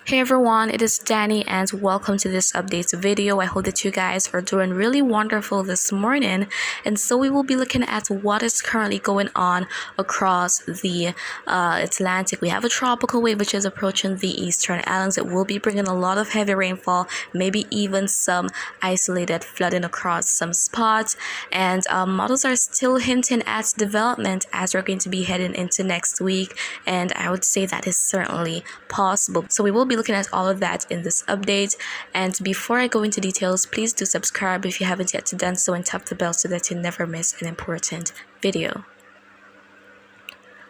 Hey everyone, it is Dani and welcome to this update video. I hope that you guys are doing really wonderful this morning. And so we will be looking at what is currently going on across the Atlantic. We have a tropical wave which is approaching the eastern islands. It will be bringing a lot of heavy rainfall, maybe even some isolated flooding across some spots. And models are still hinting at development as we're going to be heading into next week. And I would say that is certainly possible. So we will be looking at all of that in this update. And before I go into details, please do subscribe if you haven't yet done so and tap the bell so that you never miss an important video.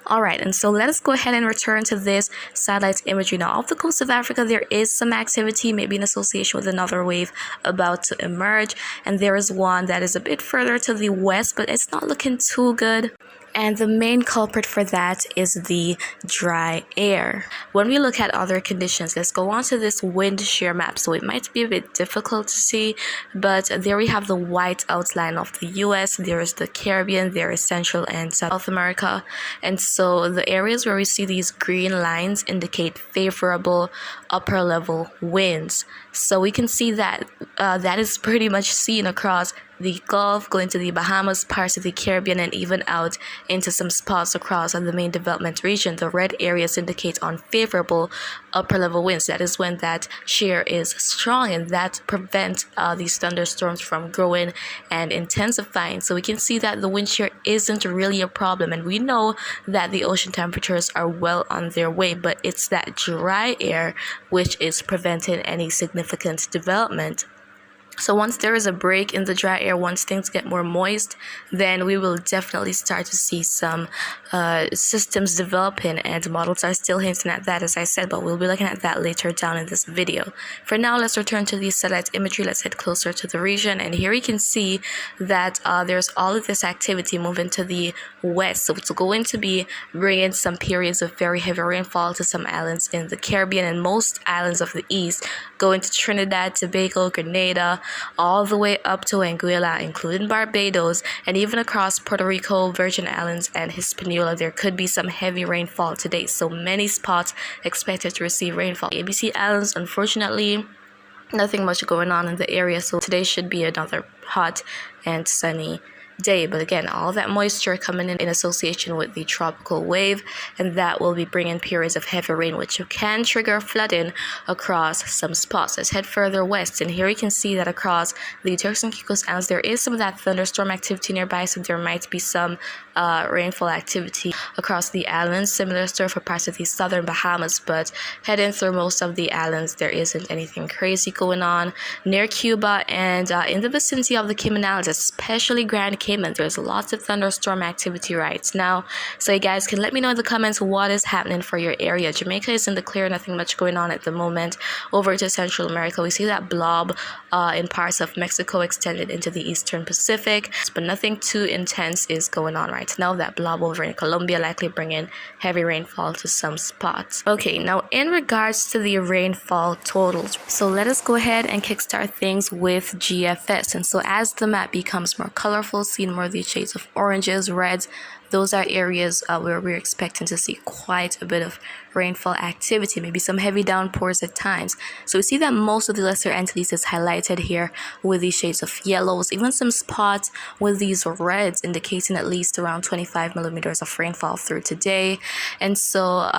Alright, and so let us go ahead and return to this satellite imagery. Now, off the coast of Africa, there is some activity, maybe in association with another wave about to emerge. And there is one that is a bit further to the west, but it's not looking too good. And the main culprit for that is the dry air. When we look at other conditions, let's go on to this wind shear map. So it might be a bit difficult to see, but there we have the white outline of the US. There is the Caribbean, there is Central and South America. And so the areas where we see these green lines indicate favorable upper level winds. So we can see that that is pretty much seen across the Gulf, going to the Bahamas, parts of the Caribbean, and even out into some spots across the main development region. The red areas indicate unfavorable upper level winds. That is when that shear is strong, and that prevents these thunderstorms from growing and intensifying. So we can see that the wind shear isn't really a problem, and we know that the ocean temperatures are well on their way, but it's that dry air which is preventing any significant development. So once there is a break in the dry air, once things get more moist, then we will definitely start to see some systems developing, and models are still hinting at that, as I said, but we'll be looking at that later down in this video. For now, let's return to the satellite imagery. Let's head closer to the region, and here we can see that there's all of this activity moving to the west. So it's going to be bringing some periods of very heavy rainfall to some islands in the Caribbean and most islands of the east, going to Trinidad, Tobago, Grenada, all the way up to Anguilla, including Barbados, and even across Puerto Rico, Virgin Islands, and Hispaniola. There could be some heavy rainfall today, so many spots expected to receive rainfall. ABC Islands, unfortunately, nothing much going on in the area, so today should be another hot and sunny day. But again, all that moisture coming in association with the tropical wave, and that will be bringing periods of heavy rain which can trigger flooding across some spots. Let's head further west, and here we can see that across the Turks and Caicos Islands there is some of that thunderstorm activity nearby, so there might be some rainfall activity across the islands. Similar story for parts of the southern Bahamas, but heading through most of the islands there isn't anything crazy going on. Near Cuba and in the vicinity of the Cayman Islands, especially Grand Cayman, there's lots of thunderstorm activity right now. So you guys can let me know in the comments what is happening for your area. Jamaica is in the clear, nothing much going on at the moment. Over to Central America, we see that blob in parts of Mexico extended into the eastern Pacific, but nothing too intense is going on right now. That blob over in Colombia likely bringing heavy rainfall to some spots. Okay, now in regards to the rainfall totals, so let us go ahead and kickstart things with GFS. And so as the map becomes more colorful, seeing more of these shades of oranges, reds, those are areas where we're expecting to see quite a bit of rainfall activity, maybe some heavy downpours at times. So we see that most of the lesser entities is highlighted here with these shades of yellows, even some spots with these reds indicating at least around 25 millimeters of rainfall through today. And so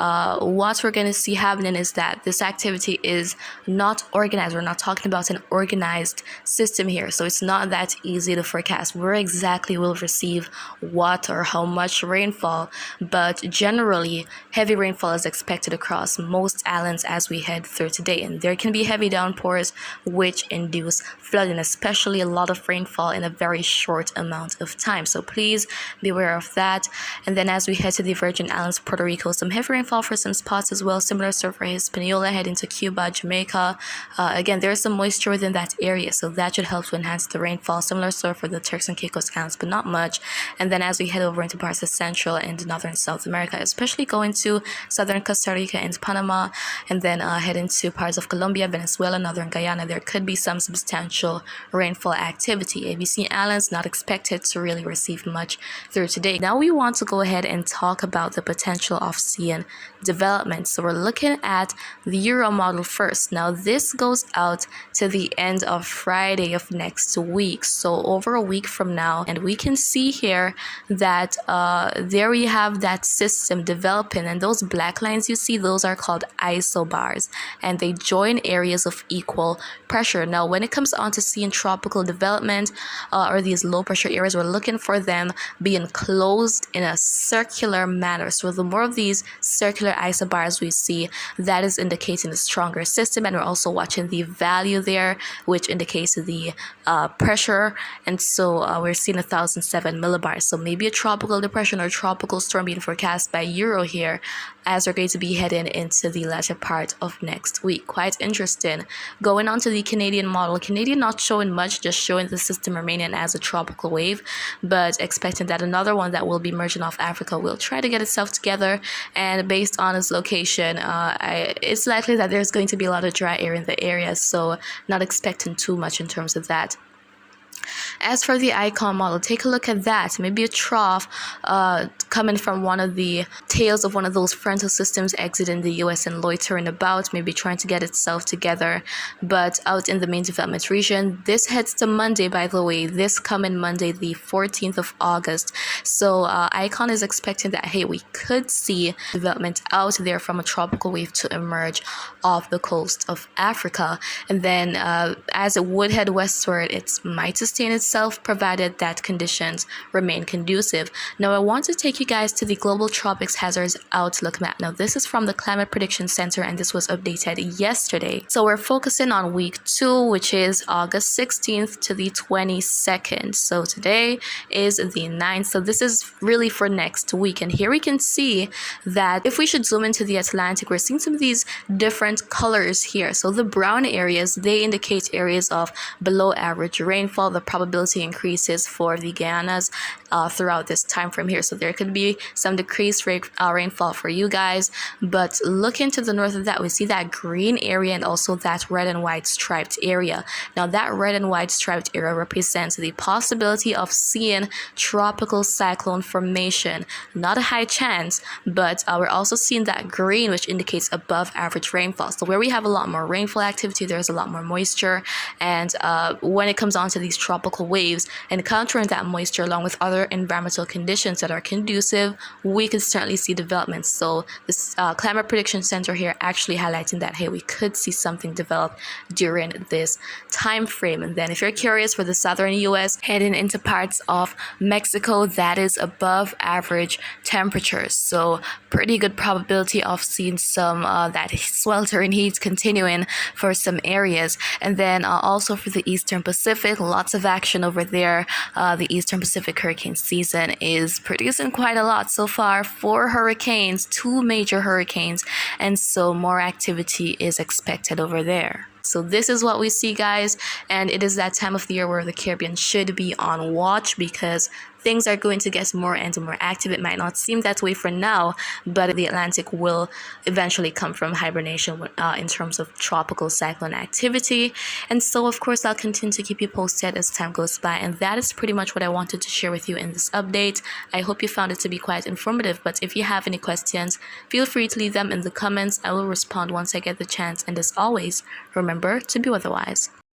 what we're going to see happening is that this activity is not organized. We're not talking about an organized system here, so it's not that easy to forecast where exactly we'll receive what or how much rainfall, but generally heavy rainfall is expected across most islands as we head through today, and there can be heavy downpours which induce flooding, especially a lot of rainfall in a very short amount of time, so please be aware of that. And then as we head to the Virgin Islands, Puerto Rico, some heavy rainfall for some spots as well. Similar story for Hispaniola, heading to Cuba, Jamaica. Again, there's some moisture within that area, so that should help to enhance the rainfall. Similar story for the Turks and Caicos Islands, but not much. And then as we head over into parts of Central and Northern South America, especially going to Southern Costa Rica, and Panama, and then heading to parts of Colombia, Venezuela, northern Guyana, there could be some substantial rainfall activity. ABC Islands not expected to really receive much through today. Now we want to go ahead and talk about the potential of seeing development. So we're looking at the Euro model first. Now this goes out to the end of Friday of next week, so over a week from now, and we can see here that there we have that system developing, and those black lines you see, those are called isobars, and they join areas of equal pressure. Now when it comes on to seeing tropical development or these low pressure areas, we're looking for them being closed in a circular manner. So the more of these circular isobars we see, that is indicating a stronger system, and we're also watching the value there, which indicates the pressure, and so we're seeing 1007 millibars. So maybe a tropical depression or tropical storm being forecast by Euro here as we're going to be heading into the latter part of next week. Quite interesting. Going on to the Canadian model, Canadian not showing much, just showing the system remaining as a tropical wave, but expecting that another one that will be merging off Africa will try to get itself together, and based on its location, it's likely that there's going to be a lot of dry air in the area, so not expecting too much in terms of that. As for the icon model, take a look at that. Maybe a trough coming from one of the tails of one of those frontal systems exiting the US and loitering about, maybe trying to get itself together, but out in the main development region. This heads to Monday, by the way, this coming Monday, the 14th of August. So icon is expecting that, hey, we could see development out there from a tropical wave to emerge off the coast of Africa. And then as it would head westward, it might sustain itself provided that conditions remain conducive. Now I want to take you guys to the Global Tropics Hazards Outlook map. Now this is from the Climate Prediction Center, and this was updated yesterday. So we're focusing on week 2, which is August 16th to the 22nd. So today is the 9th. So this is really for next week. And here we can see that if we should zoom into the Atlantic, we're seeing some of these different colors here. So the brown areas, they indicate areas of below average rainfall. The probability increases for the Guyanas throughout this time frame here. So there could be some decreased rainfall for you guys. But look into the north of that, we see that green area and also that red and white striped area. Now that red and white striped area represents the possibility of seeing tropical cyclone formation. Not a high chance, but we're also seeing that green, which indicates above average rainfall. So where we have a lot more rainfall activity, there's a lot more moisture, and when it comes on to these tropical waves, encountering that moisture along with other environmental conditions that are conducive, we can certainly see developments. So this Climate Prediction Center here actually highlighting that, hey, we could see something develop during this time frame. And then if you're curious, for the southern US heading into parts of Mexico, that is above average temperatures, so pretty good probability of seeing some that sweltering heat continuing for some areas. And then also for the Eastern Pacific, lots of action over there. The Eastern Pacific hurricane season is producing quite a lot so far. 4 hurricanes, 2 major hurricanes, and so more activity is expected over there. So this is what we see, guys, and it is that time of the year where the Caribbean should be on watch because things are going to get more and more active. It might not seem that way for now, but the Atlantic will eventually come from hibernation in terms of tropical cyclone activity. And so, of course, I'll continue to keep you posted as time goes by. And that is pretty much what I wanted to share with you in this update. I hope you found it to be quite informative. But if you have any questions, feel free to leave them in the comments. I will respond once I get the chance. And as always, remember to be weatherwise.